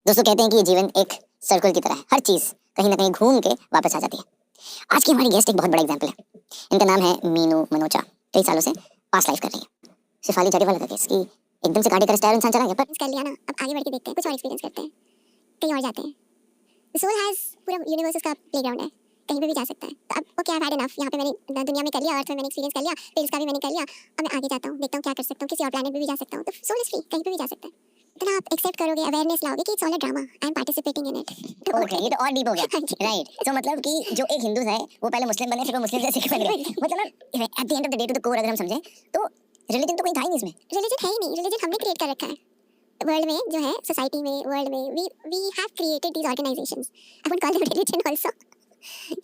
दोस्तों कहते हैं कि ये जीवन एक सर्कल की तरह है, हर चीज कहीं ना कहीं घूम के वापस आ जाती है। आज की हमारी गेस्ट एक बहुत बड़ा एग्जाम्पल है। इनका नाम है मीनू मनोचा। कई सालों से पास लाइफ कर रही है। शेफाली जरीवाला का केस कि एकदम से गाड़ी का स्टायर इंसान चला गया, पर कर लिया ना, अब आगे बढ़ के देखते हैं, कुछ और एक्सपीरियंस करते हैं, कहीं और जाते हैं। द सोल हैज पूरा यूनिवर्स का प्लेग्राउंड है, कहीं पे भी जा सकता है। तो अब okay, I have had enough, यहाँ पे मैंने दुनिया में कर लिया, अर्थ में मैंने एक्सपीरियंस कर लिया, पेल्स का भी मैंने कर लिया, अब मैं आगे जाता हूँ, देखता हूँ क्या कर सकता हूँ, किसी और प्लैनेट पे भी जा सकता हूँ। तो सोल इज फ्री, कहीं पे भी जा सकता है। इतना आप एक्सेप्ट करोगे, अवेयरनेस लाओगे कि it's all a drama, I am participating in it. Okay, ये तो और डीप हो गया। राइट, तो मतलब कि जो एक हिंदू है वो पहले मुस्लिम बने, फिर वो मुस्लिम से सिख बन गए। मतलब at the end of the day, to the core अगर हम समझें तो रिलीजन तो कोई था ही नहीं इसमें। रिलीजन है ही नहीं, रिलीजन हमने क्रिएट कर रखा है वर्ल्ड में, जो है सोसाइटी में, वर्ल्ड में we have created these organizations. I would call them religion also.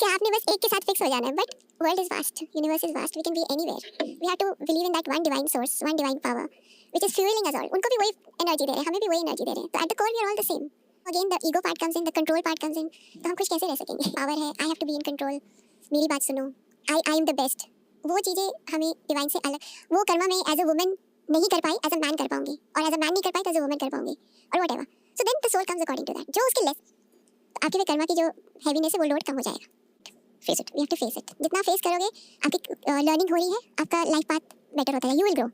क्या आपने बस एक के साथ फिक्स हो जाना है, but world is vast, universe is vast, we can be anywhere. We have to believe in that one divine source, one divine power which is fueling us all. उनको भी वही एनर्जी दे रहे हैं, हमें भी वही एनर्जी दे रहे हैं, तो at the core we are all the same. Again the ego part comes in, the control part comes in. तो हम खुश कैसे रह सकेंगे? पावर है, I have to be in control, मेरी बात सुनो, आई एम द बेस्ट। वो चीजें हमें डिवाइन से अलग, वो कर्मा में एज अ वुमन नहीं कर पाई, एज अ मैन कर पाऊंगी, और एज अ मैन नहीं कर पाई तो एज अ वुमन कर पाऊंगी, और whatever. So then the soul comes according to that, जो उसके लेस। तो आपके कर्मा की जो हैवीनेस है वो लोड कम हो जाएगा। Face it, we have to face it. जितना फेस करोगे, आपकी लर्निंग हो रही है, आपका लाइफ पाथ बेटर होता है, यू विल ग्रो।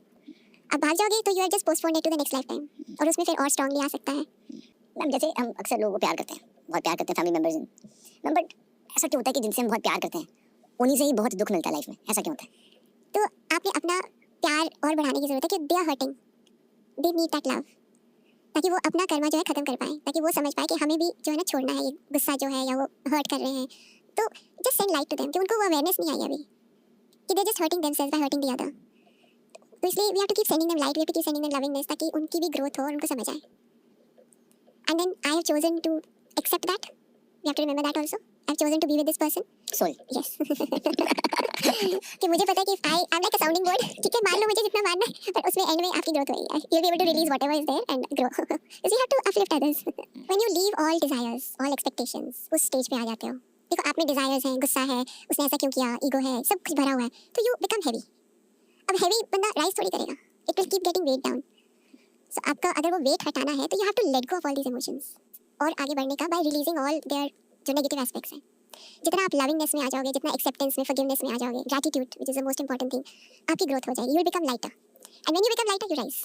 अब भाग जाओगे तो you are just postponed it to the next life time, और उसमें फिर और स्ट्रांगली आ सकता है। मैम जैसे हम अक्सर लोगों को प्यार करते हैं, बहुत प्यार करते हैं फैमिली मेंबर्स मैम, बट ऐसा क्यों होता है कि जिनसे हम बहुत प्यार करते हैं उन्हीं से ही बहुत दुख मिलता है लाइफ में? ऐसा क्यों होता है? तो आपने अपना प्यार और बढ़ाने की जरूरत है कि they are hurting, they need that love, ताकि वो अपना कर्मा जो है खत्म कर पाए, ताकि वो समझ पाए कि हमें भी जो है ना छोड़ना है ये गुस्सा जो है, या वो हर्ट कर रहे हैं। तो just send light to them, कि उनको वो अवेयरनेस नहीं आई अभी, कि they just hurting themselves by hurting the other. तो इसलिए we have to keep sending them light, we have to keep sending them lovingness, ताकि उनकी भी ग्रोथ हो और उनको समझ आए। And then I have chosen to accept that, we have to remember that also, I have chosen to be with this person soul. Yes. कि मुझे पता है कि I am like a sounding board, ठीक है, मान लो मुझे जितना मानना है, पर उसमें एंड में आपकी ग्रोथ होगी, you will be able to release whatever is there and grow. So you have to uplift others. When you leave all desires, all expectations, उस स्टेज पे आ जाते हो। देखो, आप में डिजायर्स हैं, गुस्सा है, उसने ऐसा क्यों किया, ईगो है, सब कुछ भरा हुआ है, तो यू बिकम हैवी। अब हैवी बंदा राइज थोड़ी करेगा, it will keep getting weight down. So आपका अगर वो वेट हटाना है, तो you have to let go of all these emotions, और आगे बढ़ने का बाय रिलीजिंग ऑल देयर जो नेगेटिव एस्पेक्ट्स हैं। जितना आप लविंगनेस में आ जाओगे, जितना एक्सेप्टेंस में, फॉरगिवनेस में आ जाओगे, gratitude which is the most important thing, आपकी ग्रोथ हो जाएगी, you will become lighter, and when you become lighter you rise.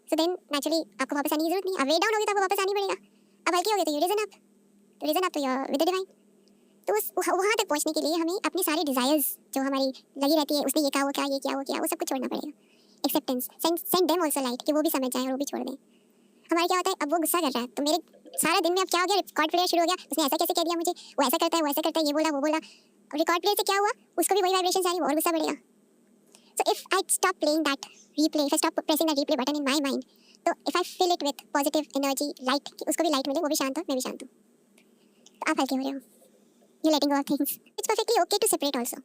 So then naturally आपको वापस आने की जरूरत नहीं, अब वे डाउन होगे तो आपको वापस आना ही पड़ेगा, अब हल्के होगे तो यू रीजन अप, तो रीजन अप तो यू विद द डिवाइन। तो उस वहाँ तक पहुँचने के लिए हमें अपनी सारी डिजायर्स जो हमारी लगी रहती है, उसने ये कहा, वो क्या, ये किया, वो किया, वो सब कुछ छोड़ना पड़ेगा। Acceptance, send them also light, कि वो भी समझ जाए और वो भी छोड़ दें। हमारा क्या होता है, अब वो गुस्सा कर रहा है, तो मेरे सारा दिन में अब क्या हो गया, रिकॉर्ड प्लेयर शुरू हो गया, उसने ऐसा कैसे कह दिया मुझे, वो ऐसा करता है, वो ऐसा करता है, ये बोला, वो बोला। और रिकॉर्ड प्लेयर से क्या हुआ, उसको भी वही वाइब्रेशंस आ रही, और गुस्सा बढ़ेगा। So if I stop playing that replay, if I stop pressing that replay button in my mind, तो if I fill it with positive energy, light, कि उसको भी लाइट मिले, वो भी शांत हो, मैं भी शांत हूँ, तो आप हल्के हो रहे हो, you letting go of things. It's perfectly okay to separate also.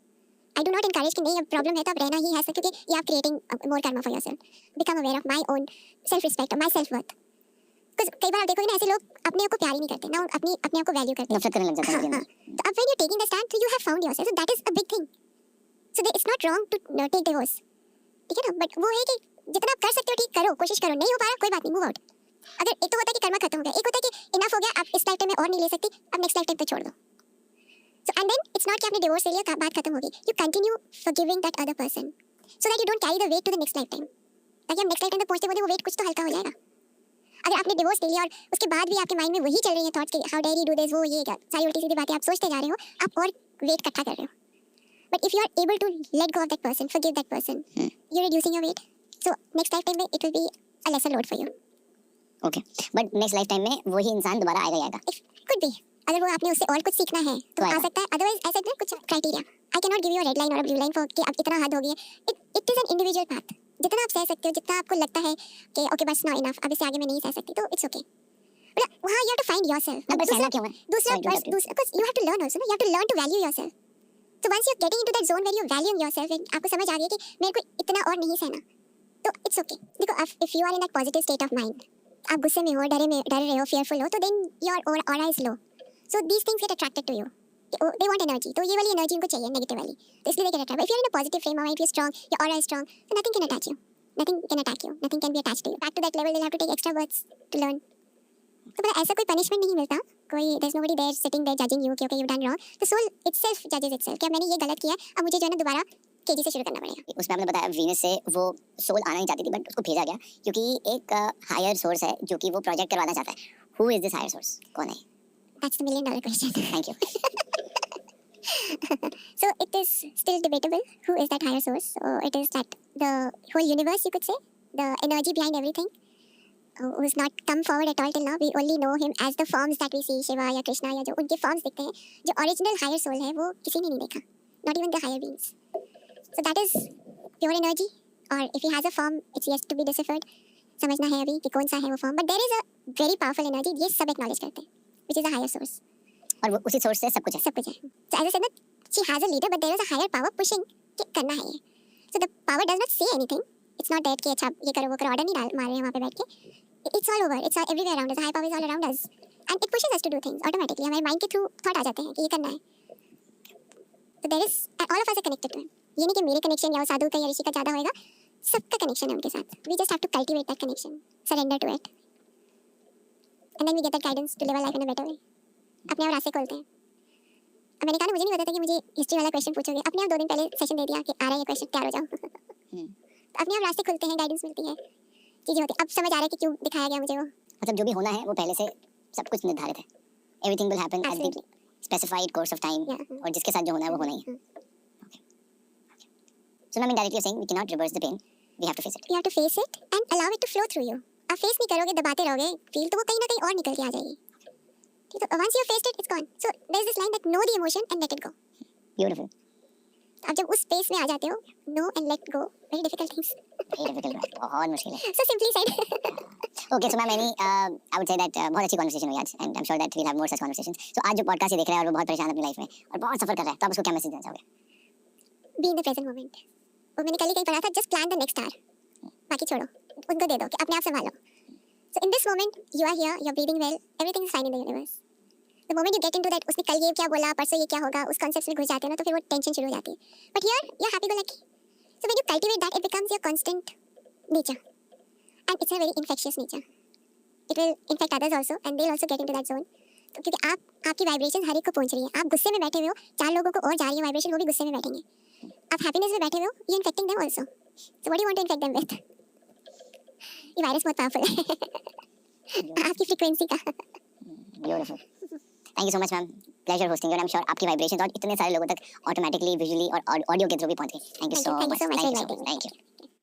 I do not encourage कि नहीं अब प्रॉब्लम है तो अब रहना ही है, क्योंकि you are creating more karma for yourself. Become aware of my own self respect, my self worth. Because कई बार आप देखोगे ना, ऐसे लोग अपने आप को प्यार ही नहीं करते ना, अपने आप को वैल्यू करते हैं, नफरत करने लग जाते हैं। हाँ। तो अब when you're taking the stand, so you have found yourself, so that is a big thing. So it's not wrong to take divorce, ठीक है ना, बट वो है कि जितना आप कर सकते हो ठीक करो, कोशिश करो, नहीं हो पा रहा कोई बात नहीं, मूव आउट। अगर एक तो होता है कि कर्मा खत्म हो गया, एक होता है कि इनफ हो गया, आप इस लाइफ टाइम में और नहीं ले सकती, अब नेक्स्ट लाइफ टाइम पे छोड़ दो। So and then it's not कि आपने डिवोर्स ले लिया, बात खत्म हो गई, you continue forgiving that other person so that you don't carry the weight to the next lifetime, ताकि हम नेक्स्ट लाइफ टाइम तक पहुंचते पहुंचते वो वेट कुछ तो हल्का हो जाएगा। अगर आपने डिवोर्स ले लिया और उसके बाद भी आपके माइंड में वही चल रही है थॉट्स कि how dare you do this, वो ये क्या सारी उल्टी सीधी बातें आप सोचते जा रहे हो, आप और वेट इकट्ठा कर रहे हो। But if you are able to let go of that person, forgive that person, you are reducing your weight, so next life time में it will be a lesser load for you. Okay, but next life time में वही इंसान दोबारा आएगा ही आएगा? Could be, अगर वो आपने उससे और कुछ सीखना है तो आ सकता है, अदरवाइज ऐसे ना कुछ criteria, I can not give you a red line और अ ब्लू लाइन फॉर कि अब इतना हद हो गई है। It is an individual path, जितना आप सह सकते हो, जितना आपको लगता है कि ओके बस नाउ इनफ, अब इससे आगे मैं नहीं सह सकती, तो इट्स ओके। बट वहां you have to find yourself. अब सहना क्यों है? दूसरा because you have to learn also, you have to learn to value yourself. So once you're getting into that zone where you're valuing yourself, and आपको समझ आ गया कि मेरे को इतना और नहीं सहना, तो it's okay. देखो, if you are in that positive state of mind, आप गुस्से में हो, डर रहे हो, fearful हो, तो then your aura is low. So these things get attracted to you. They want energy, तो ये वाली energy उनको चाहिए, negative वाली, तो इसलिए they get attracted. But if you're in a positive frame of mind, if you're strong, your aura is strong, then nothing can attach you. Nothing can attack you. Nothing can be attached to you. Back to that level, they'll have to take extra words to learn. तो पता ऐसा कोई punishment नहीं मिलता, कोई there is nobody there sitting there judging you कि okay you done wrong. The soul itself जजेस itself कि अब मैंने ये गलत किया है, अब मुझे जो है ना दोबारा केजी से शुरू करना पड़ेगा। उसमें आपने बताया वीनस से वो सोल आना नहीं चाहती थी बट उसको भेजा गया क्योंकि एक हायर सोर्स है जो कि वो प्रोजेक्ट करवाना चाहता है। Who is this higher source? कौन है? That's the $1 million question. Thank you. So it is still debatable who is that higher source. So it is that the whole universe, you could say, the energy behind everything, who has not come forward at all till now. We only know him as the forms that we see, Shiva या Krishna या जो उनके forms दिखते हैं, जो original higher soul है वो किसी ने नहीं देखा, not even the higher beings. So that is pure energy, or if he has a form, it's yet to be deciphered. समझना है अभी कि कौन सा है वो form, but there is a very powerful energy, ये सब acknowledge करते हैं, which is a higher source. और वो उसी सोर्स से सब कुछ है। सब कुछ है। So as I said that she has a leader, but there is a higher power pushing कि करना है ये। So the power does not say anything. It's not that कि अच्छा ये करो वो करो, ऑर्डर नहीं डाल मार रहे हैं वहाँ पे बैठ के। It's all over. It's all everywhere around us. The high power is all around us, and it pushes us to do things automatically. हमारे mind के through thought आ जाते हैं कि ये करना है। So there is, and all of us are connected to him. ये नहीं कि मेरे connection या वो साधु का या ऋषि का ज़्यादा होएगा, सबका connection है उनके साथ। We just have to cultivate that connection, surrender to it, and then we get that guidance to live our life in a better way. अपने आप रास्ते खोलते हैं। अब मैंने कहा ना मुझे नहीं पता था कि मुझे हिस्ट्री वाला क्वेश्चन पूछोगे, अपने आप 2 दिन पहले सेशन दे दिया कि आ रहा है ये क्वेश्चन, तैयार हो जाओ। तो अपने आप रास्ते खुलते हैं, गाइडेंस मिलती है, चीजें होती हैं। अब समझ आ रहा है कि क्यों दिखाया गया मुझे वो। मतलब जो भी होना है वो पहले से सब कुछ निर्धारित है। Everything will happen at the specified course of time, और जिसके साथ जो होना है वो होना ही है। So now indirectly you're saying we cannot reverse the pain, we have to face it. You have to face it and allow it to flow through you. आप फेस नहीं करोगे, दबाते रहोगे, फील तो वो कहीं ना कहीं और निकल के आ जाएगी। ठीक है, once you have faced it, it's gone. So there is this line that know the emotion and let it go. Beautiful. आप जब उस स्पेस में आ जाते हो, know and let go, very difficult things. Very difficult, बहुत मुश्किल है। So simply said. Okay, so ma'am, I would say that बहुत अच्छी conversation हुई आज, and I'm sure that we'll have more such conversations. So आज जो podcast ये देख रहा है और वो बहुत परेशान है अपनी लाइफ में और बहुत सफर कर रहा है, तो आप उसको क्या मैसेज देना चाहोगे? Be in the present moment. वो मैंने कल ही कहीं पढ़ा था, just plan the next hour. बाकी छोड़ो, उनको दे दो कि अपने आप संभालो। So in this moment, you are here, you're breathing well, everything is fine in the universe. The moment you get into that, उसने कल ये क्या बोला, परसों ये क्या होगा, उस concepts में घुस जाते हो ना, तो फिर वो tension शुरू हो जाती है। But here, you're happy go lucky. So when you cultivate that, it becomes your constant nature, and it's a very infectious nature. It will infect others also, and they'll also get into that zone. तो क्योंकि आपकी vibration हर एक को पहुंच रही है, आप गुस्से में बैठे हुए हो, 4 लोगों को और जा रही है वाइब्रेशन, वो भी गुस्से में बैठेंगे। आप हैप्पीनेस में बैठे हुए हो, you're infecting them also. So what do you want to infect them with? ये वायरस बहुत पावरफुल है आपकी फ्रीक्वेंसी का। Beautiful. Thank you so much, ma'am. Pleasure hosting you, and I'm sure आपकी vibrations और इतने सारे लोगों तक automatically, visually और audio के थ्रू भी पहुंच गई। Thank you so much. Thank you so much for Thank you so inviting much. me. Thank you.